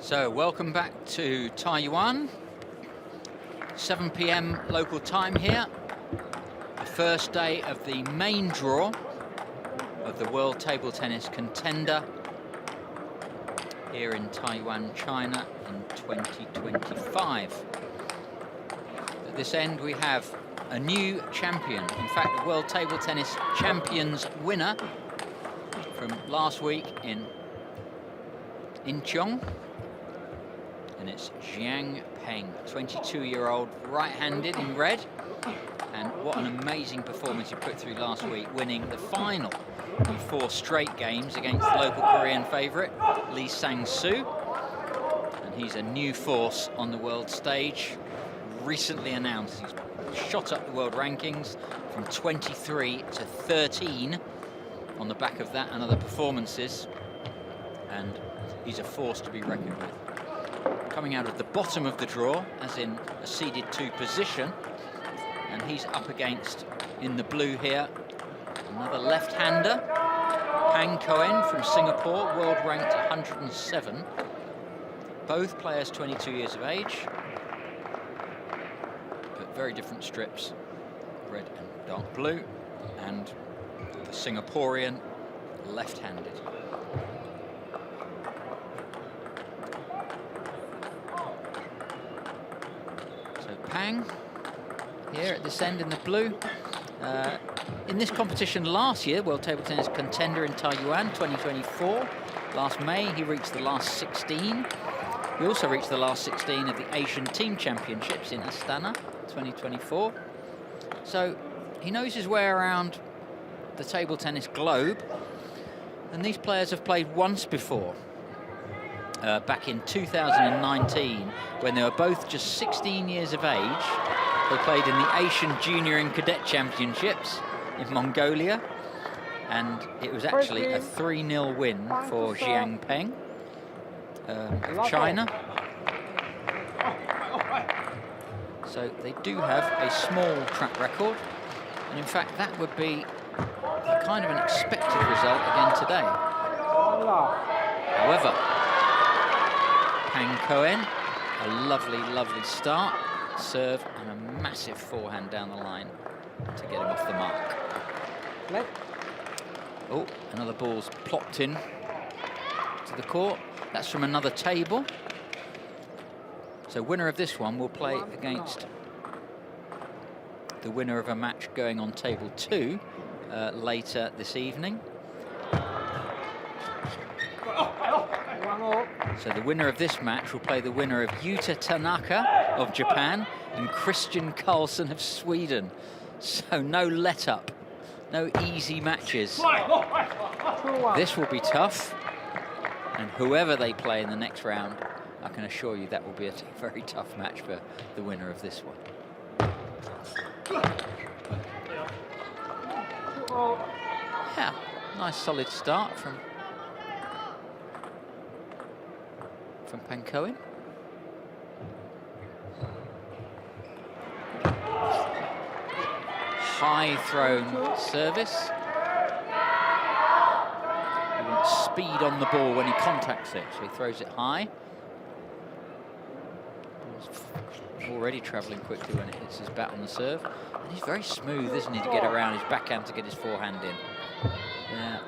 So, welcome back to Taiyuan. 7 p.m. local time here. The first day of the main draw of the World Table Tennis Contender here in Taiyuan, China in 2025. At this end, we have a new champion. In fact, the World Table Tennis Champions winner from last week in Incheon. And it's XIANGPENG, 22-year-old, right-handed in red. And what an amazing performance he put through last week, winning the final in 4 straight games against the local Korean favourite, Lee Sang-soo. And he's a new force on the world stage. Recently announced he's shot up the world rankings from 23 to 13 on the back of that and other performances. And he's a force to be reckoned with. Coming out of the bottom of the draw, as in a seeded 2 position, and he's up against, in the blue here, another left-hander, Pang KOEN from Singapore, world ranked 107. Both players 22 years of age, but very different strips, red and dark blue, and the Singaporean left-handed. Pang here at this end in the blue. In this competition last year, World Table Tennis Contender in Taiyuan 2024. Last May, he reached the last 16. He also reached the last 16 of the Asian Team Championships in Astana 2024. So he knows his way around the table tennis globe. And these players have played once before. Back in 2019, when they were both just 16 years of age. They played in the Asian Junior and Cadet Championships in Mongolia, and it was actually a 3-0 win for XIANGPENG of China. So they do have a small track record, and in fact that would be kind of an expected result again today. However, Pang KOEN, a lovely, lovely start, serve, and a massive forehand down the line to get him off the mark. Oh, another ball's plopped in to the court. That's from another table. So winner of this one will play against the winner of a match going on table 2 later this evening. So the winner of this match will play the winner of Yuta Tanaka of Japan and Christian Karlsson of Sweden. So no let-up, no easy matches. This will be tough, and whoever they play in the next round, I can assure you that will be a very tough match for the winner of this one. Yeah, nice solid start from Pang KOEN. High thrown service. He wants speed on the ball when he contacts it, so he throws it high. He's already travelling quickly when it hits his bat on the serve. And he's very smooth, isn't he, to get around his backhand to get his forehand in. Yeah,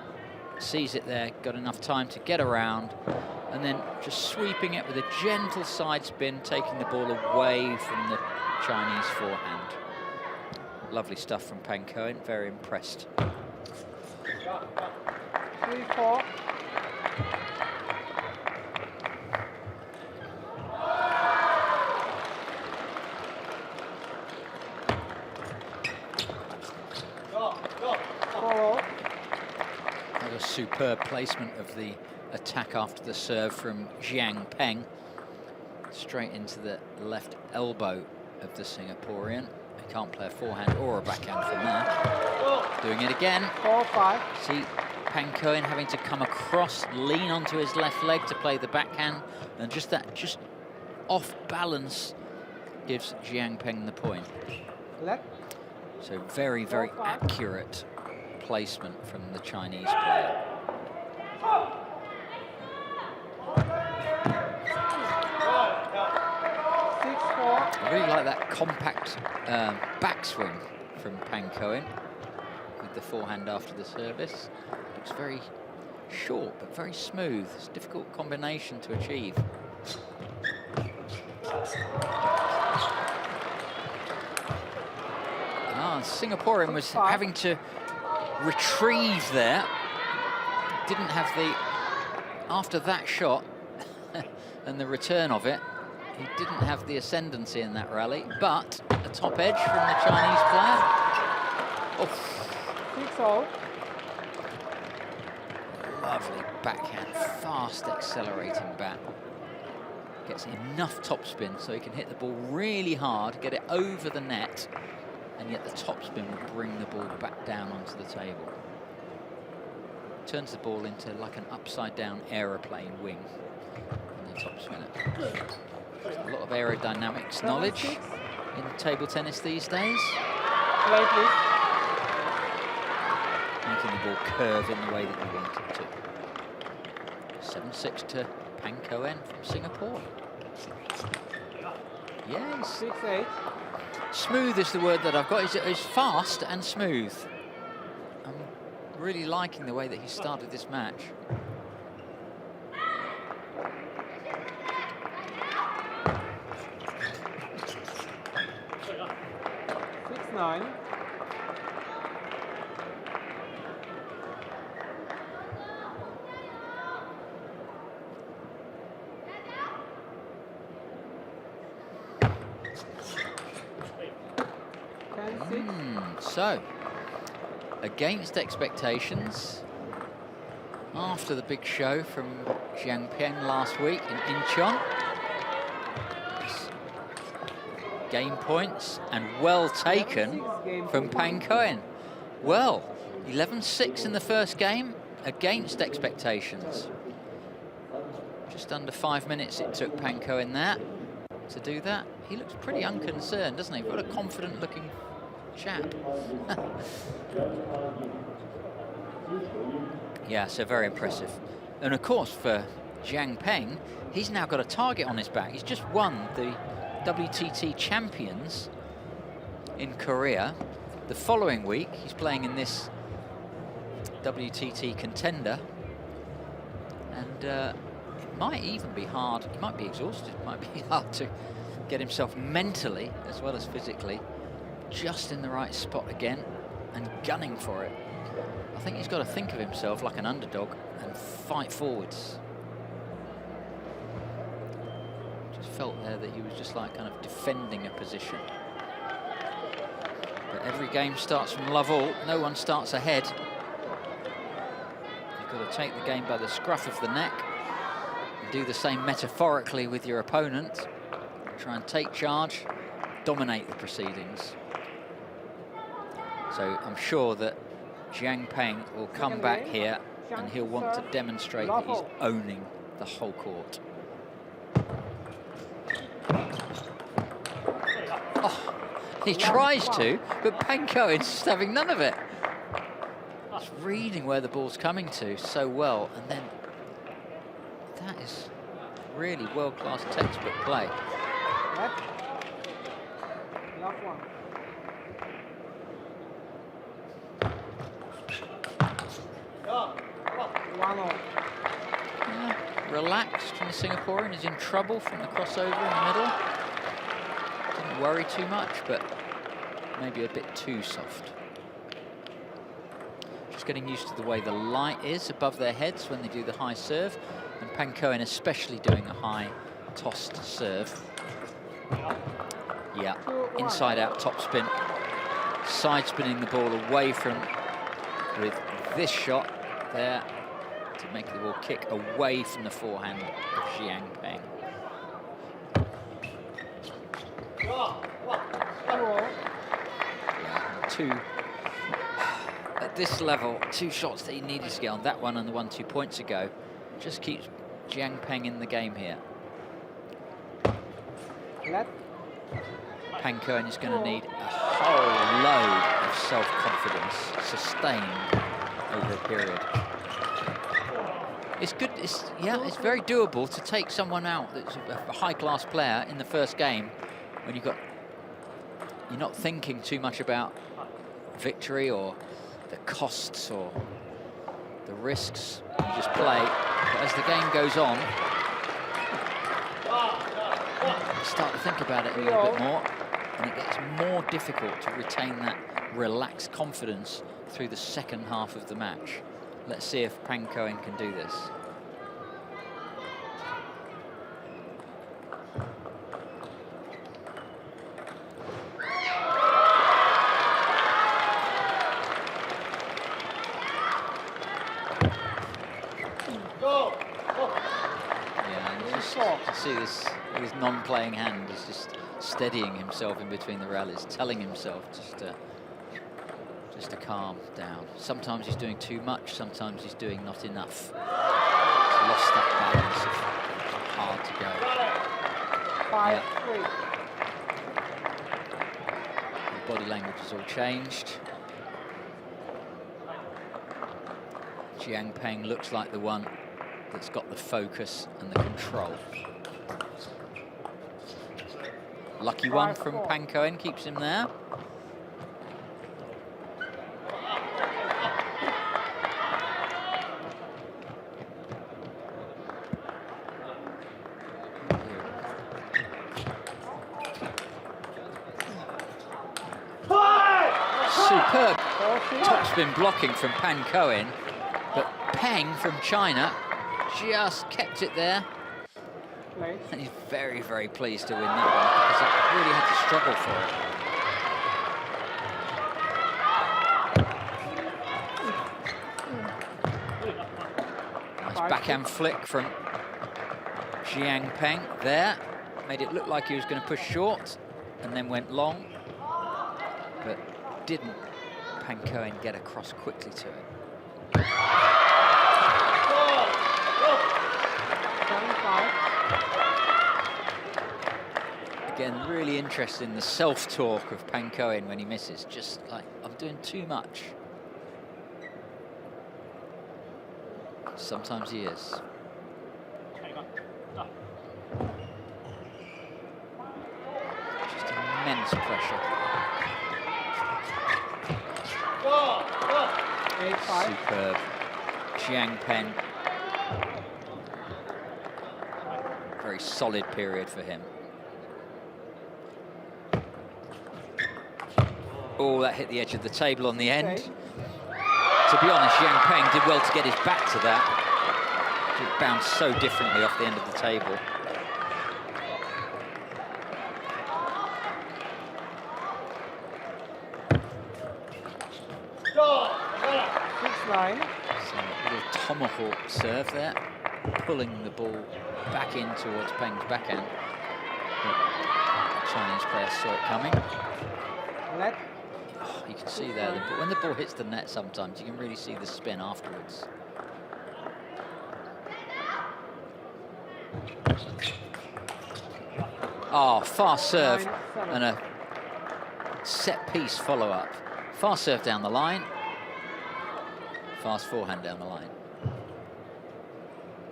sees it there, got enough time to get around, and then just sweeping it with a gentle side spin, taking the ball away from the Chinese forehand. Lovely stuff from Pang KOEN, very impressed. 3-4. What a superb placement of the attack after the serve from XIANGPENG. Straight into the left elbow of the Singaporean. He can't play a forehand or a backhand from there. Doing it again. 4-5. See Pang KOEN having to come across, lean onto his left leg to play the backhand, and just off balance gives XIANGPENG the point. Left. So very, very accurate placement from the Chinese player. really like that compact backswing from Pang Coen with the forehand after the service. Looks very short but very smooth. It's a difficult combination to achieve. Singaporean was having to retrieve there. Didn't have the, after that shot and the return of it, he didn't have the ascendancy in that rally, but a top edge from the Chinese player. Oh. 6-0. Lovely backhand, fast accelerating bat. Gets enough topspin so he can hit the ball really hard, get it over the net, and yet the topspin will bring the ball back down onto the table. Turns the ball into like an upside-down aeroplane wing on the topspinner. There's a lot of aerodynamics knowledge in table tennis these days. Play, please. Making the ball curve in the way that you want it to. 7-6 to Pang Coen from Singapore. Yes. 6-8. Smooth is the word that I've got. It's fast and smooth. I'm really liking the way that he started this match. Nine. So, against expectations, after the big show from XIANGPENG last week in Incheon. Game points and well taken from Pang Coen. Well, 11-6 in the first game against expectations. Just under 5 minutes it took Pang Coen there to do that. He looks pretty unconcerned, doesn't he? What a confident looking chap. Yeah, so very impressive. And of course for XIANGPENG, he's now got a target on his back. He's just won the WTT champions in Korea. The following week, he's playing in this WTT Contender. And it might even be hard, he might be exhausted, it might be hard to get himself mentally as well as physically just in the right spot again and gunning for it. I think he's got to think of himself like an underdog and fight forwards. Just felt there that he was just like kind of defending a position. But every game starts from love all. No one starts ahead. You've got to take the game by the scruff of the neck and do the same metaphorically with your opponent. Try and take charge, dominate the proceedings. So I'm sure that XIANGPENG will come back here and he'll want to demonstrate that he's owning the whole court. Oh, he tries to, but Pang Coen's just having none of it. He's reading where the ball's coming to so well, and then that is really world-class textbook play. Last one. Relaxed from the Singaporean, is in trouble from the crossover in the middle. Didn't worry too much, but maybe a bit too soft. Just getting used to the way the light is above their heads when they do the high serve, and Pang Coen especially doing a high tossed serve. Yeah, inside out topspin, side spinning the ball away from, with this shot there, to make the ball kick away from the forehand of XIANGPENG. Yeah, two, at this level, two shots that he needed to get on, that one and the one 2 points ago, just keeps XIANGPENG in the game here. Pang Coen is going to need a whole load of self-confidence sustained over a period. It's good, yeah, it's very doable to take someone out that's a high-class player in the first game when you've got you're not thinking too much about victory or the costs or the risks. You just play. But as the game goes on, you start to think about it a little bit more, and it gets more difficult to retain that relaxed confidence through the second half of the match. Let's see if Pang KOEN can do this. See this, his non-playing hand is just steadying himself in between the rallies, telling himself just to calm down. Sometimes he's doing too much, sometimes he's doing not enough. He's lost that balance of hard to go. 5-3. The body language has all changed. XIANGPENG looks like the one that's got the focus and the control. Lucky one from Pang KOEN, keeps him there. Superb topspin blocking from Pang KOEN, but Peng from China just kept it there. And he's very, very pleased to win that one because he really had to struggle for it. Nice backhand flick from XIANGPENG there. Made it look like he was going to push short and then went long. But didn't Pang KOEN get across quickly to it. Again, really interested in the self-talk of Pang KOEN when he misses. Just like, I'm doing too much. Sometimes he is. Just immense pressure. 8-5. Superb. XIANGPENG. Very solid period for him. Oh, that hit the edge of the table on the end. Okay. To be honest, XIANGPENG did well to get his back to that. It bounced so differently off the end of the table. So a little tomahawk serve there, pulling the ball back in towards Peng's backhand. But the Chinese player saw it coming. Oh, you can see there, when the ball hits the net sometimes, you can really see the spin afterwards. Oh, fast serve and a set-piece follow-up. Fast serve down the line. Fast forehand down the line.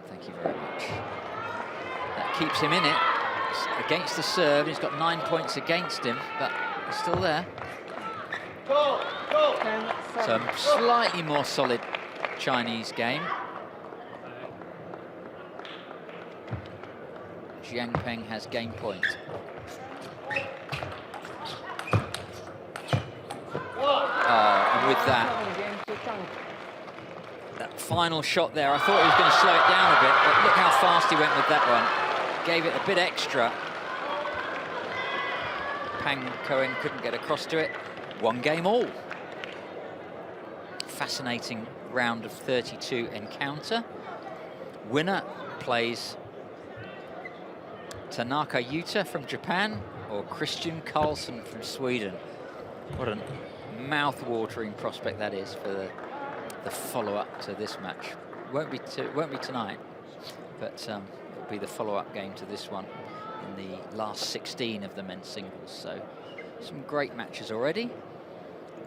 Thank you very much. That keeps him in it. It's against the serve. He's got 9 points against him, but he's still there. So a slightly more solid Chinese game. XIANGPENG has game point. And with that final shot there, I thought he was going to slow it down a bit, but look how fast he went with that one. Gave it a bit extra. Pang KOEN couldn't get across to it. 1 game all. Fascinating round of 32 encounter. Winner plays Tanaka Yuta from Japan or Christian Karlsson from Sweden. What a mouth-watering prospect that is for the follow-up to this match. Won't be tonight, but it'll be the follow-up game to this one in the last 16 of the men's singles. So some great matches already.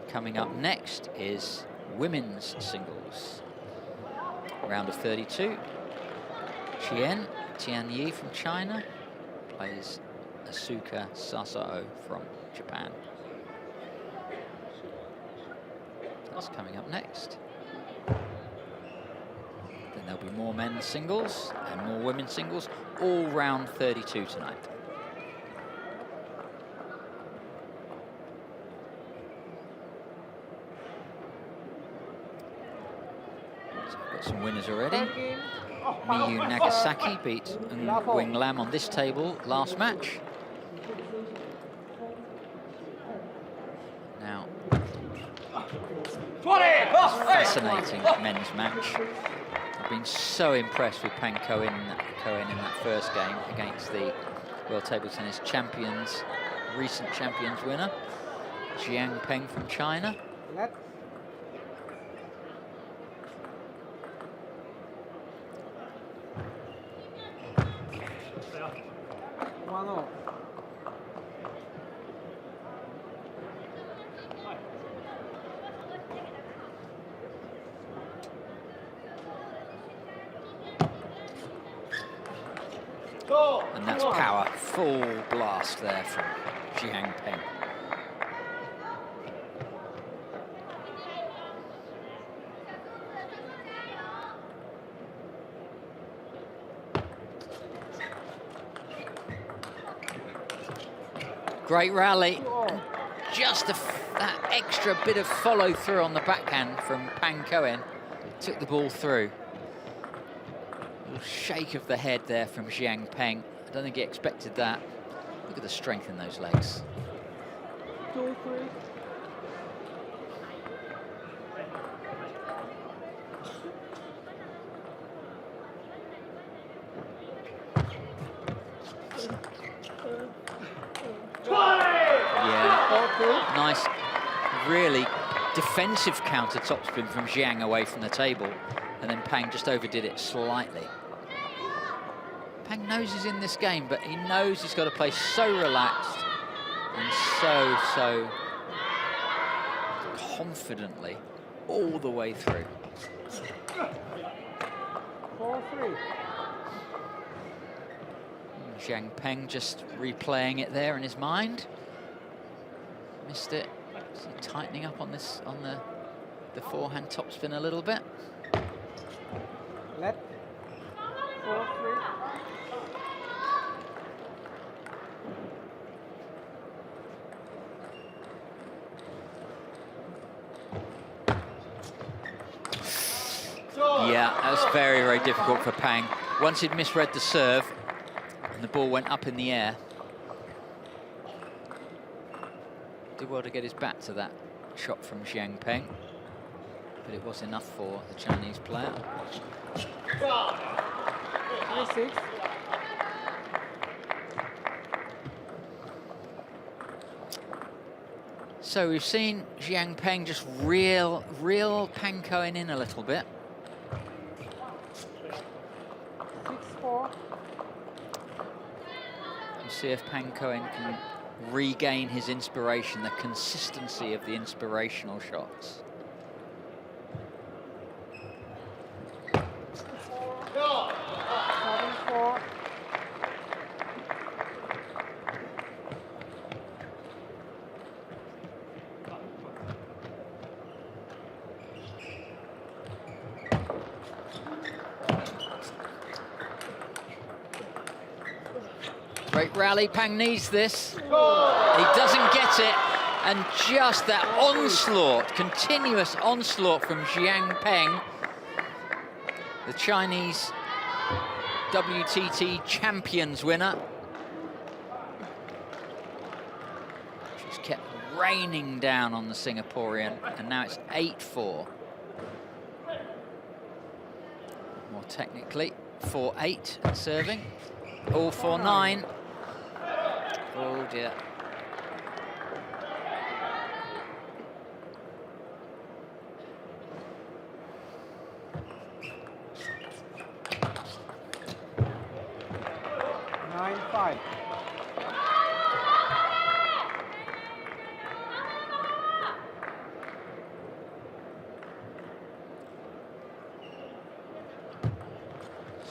Coming up next is women's singles. Round of 32. Tianyi from China plays Asuka Sasao from Japan. That's coming up next. Then there'll be more men's singles and more women's singles, all round 32 tonight. So we've got some winners already. Miyu Nagasaki beat Wing Lam on this table last match. Now, fascinating men's match. I've been so impressed with Pang KOEN in that first game against the World Table Tennis Champions, recent Champions winner, XIANGPENG from China. And that's power, full blast there from XIANGPENG. Great rally. And just that extra bit of follow through on the backhand from Pang KOEN took the ball through. A little shake of the head there from XIANGPENG. I don't think he expected that. Look at the strength in those legs. 2, 3. Yeah, nice, really defensive counter topspin from Xiang away from the table, and then Pang just overdid it slightly. Pang knows he's in this game, but he knows he's got to play so relaxed and so confidently all the way through. 4-3. XIANGPENG just replaying it there in his mind. Missed it. Is he tightening up on this, on the forehand topspin a little bit? Left. 4-3. Yeah, that was very, very difficult for Pang. Once he'd misread the serve and the ball went up in the air, did well to get his back to that shot from XIANGPENG, but it was enough for the Chinese player. 3-6. So we've seen XIANGPENG just reel Pang KOEN in a little bit. 6-4. We'll see if Pang KOEN can regain his inspiration, the consistency of the inspirational shots. Go. 7-4. Great rally, Pang needs this. He doesn't get it, and just that onslaught, continuous onslaught from XIANGPENG, the Chinese WTT Champions winner. Just kept raining down on the Singaporean, and now it's 8-4. More technically, 4-8 at serving. All 4-9. Oh dear. Nine-5.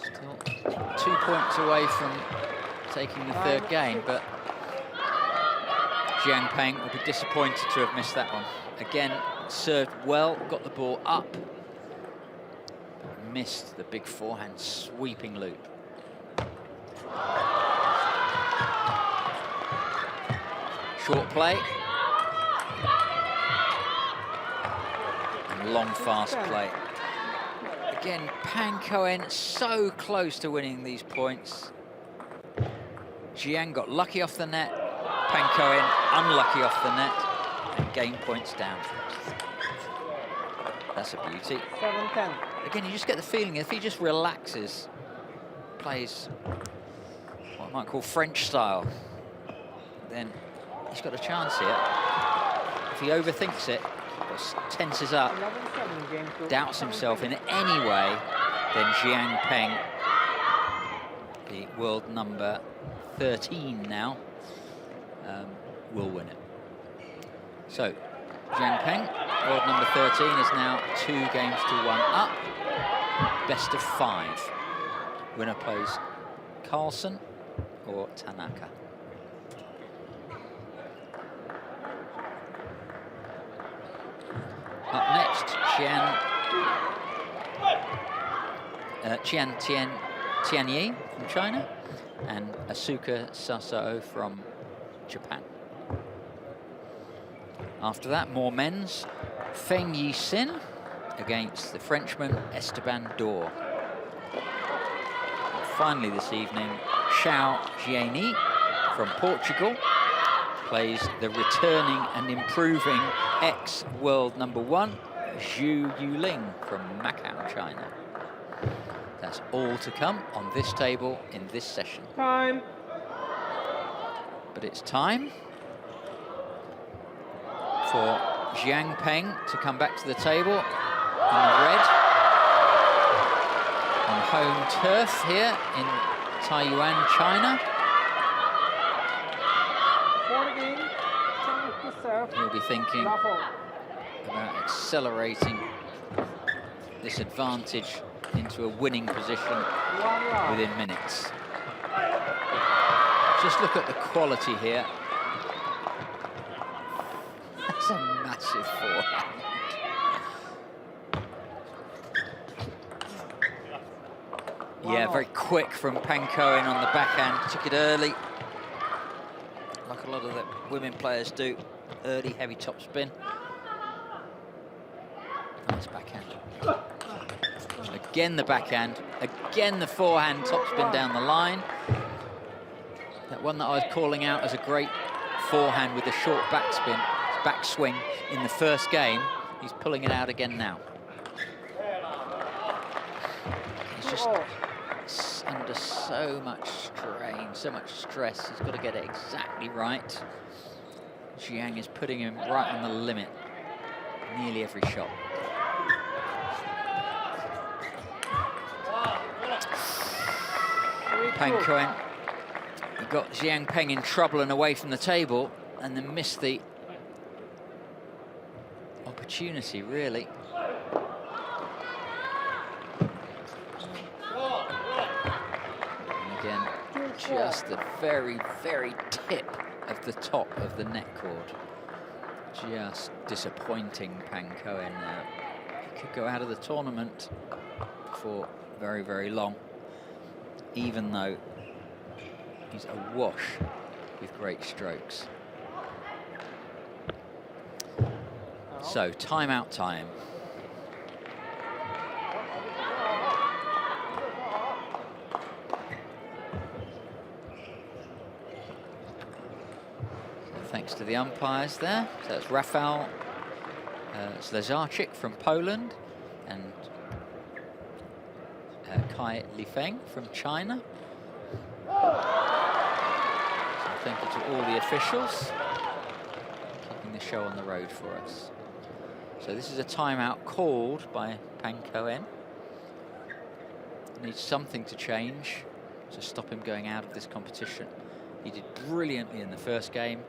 Still 2 points away from taking the third game, but XIANGPENG will be disappointed to have missed that one. Again, served well, got the ball up, missed the big forehand sweeping loop. Short play. And long fast play. Again, Pang Coen so close to winning these points. Xiang got lucky off the net. Pang Coen unlucky off the net and gained points down. That's a beauty. 7-10. Again, you just get the feeling if he just relaxes, plays what I might call French style, then he's got a chance here. If he overthinks it, tenses up, 11-7 game 2. doubts himself in any way, then XIANGPENG, the world number 13 now, will win it. So, XIANGPENG, world number 13, is now 2 games to 1 up. Best of 5. Winner plays Carlsen or Tanaka. Up next, Tianyi from China and Asuka Sasao from Japan. After that, more men's. Feng Yixin against the Frenchman Esteban Dor. Finally this evening, Xiao Jiani from Portugal plays the returning and improving ex-world number 1, Zhu Yuling from Macau, China. That's all to come on this table in this session. Time. But it's time for XIANGPENG to come back to the table in the red on home turf here in Taiyuan, China. He'll be thinking about accelerating this advantage into a winning position within minutes. Just look at the quality here. That's a massive forehand. Yeah, very quick from Pang Coen on the backhand. Took it early, like a lot of the women players do. Early, heavy topspin. Nice backhand. Again the backhand. Again the forehand topspin down the line. That one that I was calling out as a great forehand with a short backspin, backswing in the first game. He's pulling it out again now. He's just under so much strain, so much stress. He's got to get it exactly right. Xiang is putting him right on the limit, nearly every shot. Pang Coen, he got XIANGPENG in trouble and away from the table, and then missed the opportunity, really. And again, just the very, very tip of the top of the net cord. Just disappointing Pang Coen now. He could go out of the tournament for very, very long, even though he's awash with great strokes. So, timeout time. Thanks to the umpires there. So that's Rafał Zlazarczyk from Poland and Kai Lifeng from China. So thank you to all the officials keeping the show on the road for us. So this is a timeout called by Pang Coen. Needs something to change to stop him going out of this competition. He did brilliantly in the first game.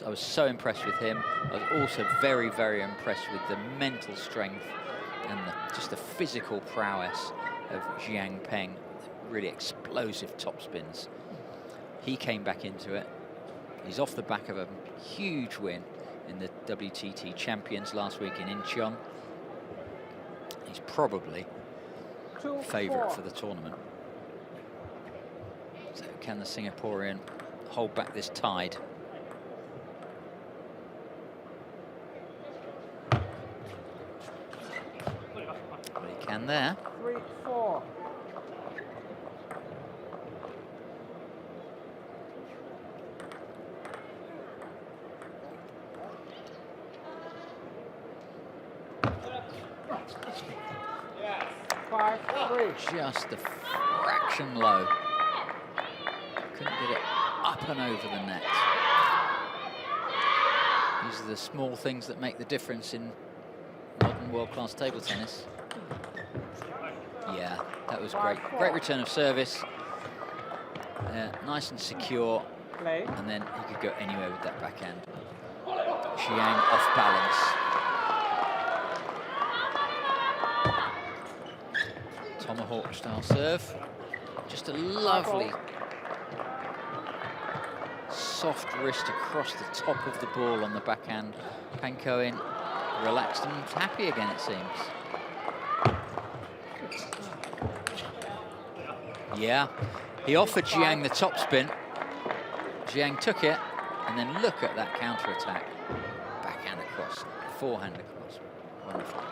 I was so impressed with him. I was also very, very impressed with the mental strength and just the physical prowess of XIANGPENG. Really explosive topspins. He came back into it. He's off the back of a huge win in the WTT champions last week in Incheon. He's probably favourite for the tournament. So can the Singaporean hold back this tide? Well, he can there. 3-4. Just a fraction low. Couldn't get it up and over the net. These are the small things that make the difference in modern world-class table tennis. Yeah, that was great. Great return of service. Nice and secure. And then he could go anywhere with that backhand. Xiang off balance. Tomahawk style serve. Just a lovely soft wrist across the top of the ball on the backhand. Pang Ko-en relaxed and happy again, it seems. Yeah, he offered Xiang the topspin. Xiang took it, and then look at that counter-attack. Backhand across, forehand across. Wonderful.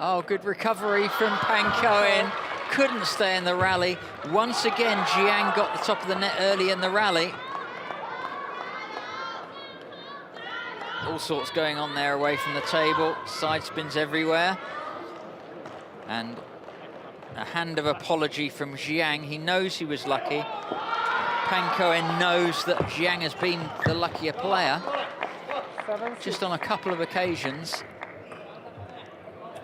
Oh, good recovery from Pang Ko-en. Couldn't stay in the rally. Once again, Xiang got the top of the net early in the rally. All sorts going on there away from the table. Side spins everywhere. And a hand of apology from Xiang. He knows he was lucky. Pang Ko-en knows that Xiang has been the luckier player. Just on a couple of occasions.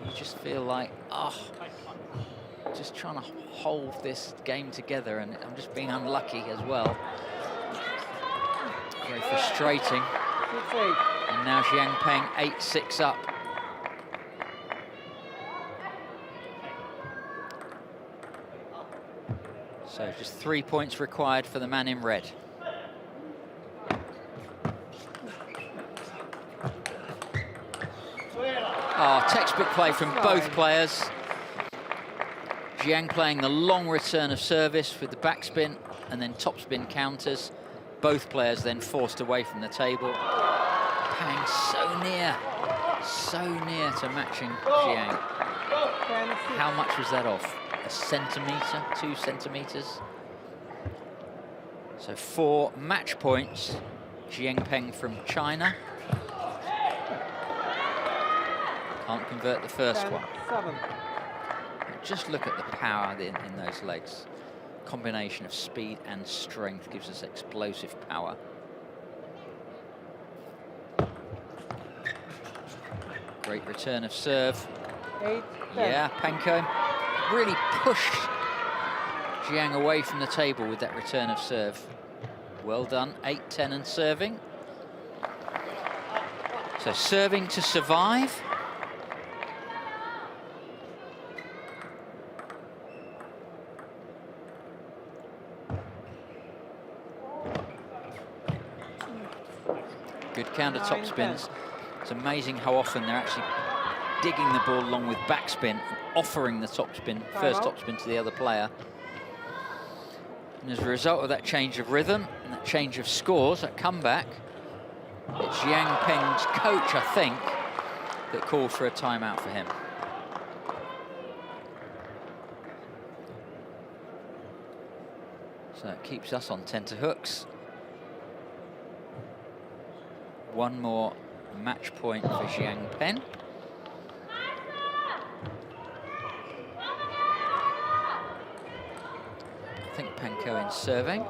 You just feel like, oh, just trying to hold this game together, and I'm just being unlucky as well. Very frustrating. And now XIANGPENG 8-6 up. So just 3 points required for the man in red. Oh, textbook play from both players. Xiang playing the long return of service with the backspin and then topspin counters. Both players then forced away from the table. Pang so near to matching Xiang. How much was that off? A centimetre, 2 centimetres? So 4 match points. XIANGPENG from China. Can't convert the first one. Just look at the power in those legs. Combination of speed and strength gives us explosive power. Great return of serve. 8-10. Yeah, Pang Ko-en really pushed Xiang away from the table with that return of serve. Well done, 8-10 and serving. So serving to survive. Good counter top spins. It's amazing how often they're actually digging the ball along with backspin, offering the topspin, first topspin to the other player. And as a result of that change of rhythm and that change of scores, that comeback, it's XIANGPENG's coach, I think, that called for a timeout for him. So it keeps us on tenterhooks. One more match point for XIANGPENG. I think Pang Ko-en serving.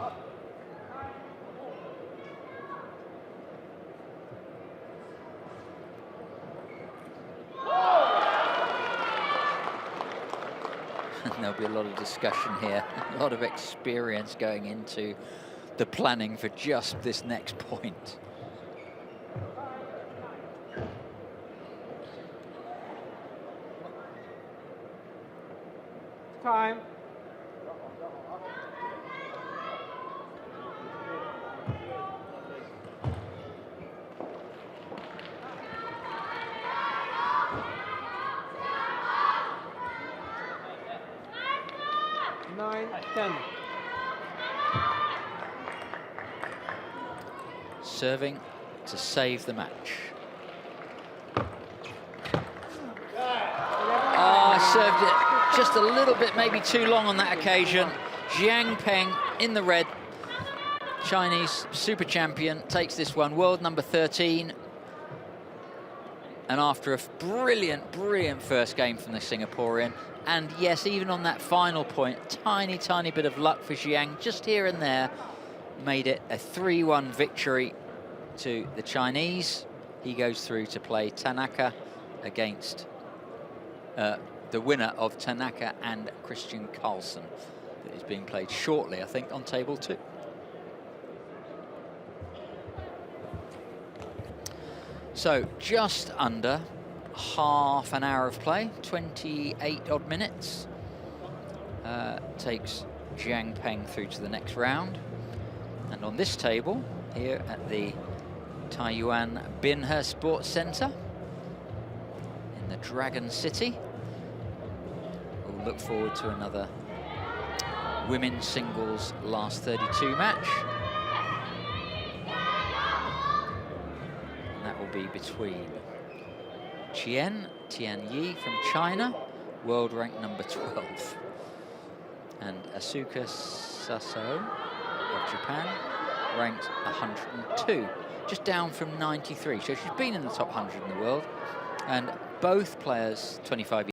And there'll be a lot of discussion here, a lot of experience going into the planning for just this next point. time. Nine, 10. Serving to save the match. Served it just a little bit, maybe too long on that occasion. XIANGPENG in the red. Chinese super champion takes this one, world number 13. And after a brilliant, brilliant first game from the Singaporean, and yes, even on that final point, tiny bit of luck for Xiang, just here and there, made it a 3-1 victory to the Chinese. He goes through to play Tanaka against the winner of Tanaka and Christian Carlsen, that is being played shortly, I think, on table 2. So just under half an hour of play, 28 odd minutes, takes XIANGPENG through to the next round. And on this table, here at the Taiyuan Binhe Sports Center in the Dragon City, we'll look forward to another women's singles last 32 match. And that will be between Tianyi from China, world rank number 12, and Asuka Saso of Japan, ranked 102, just down from 93. So she's been in the top 100 in the world, and both players 25 years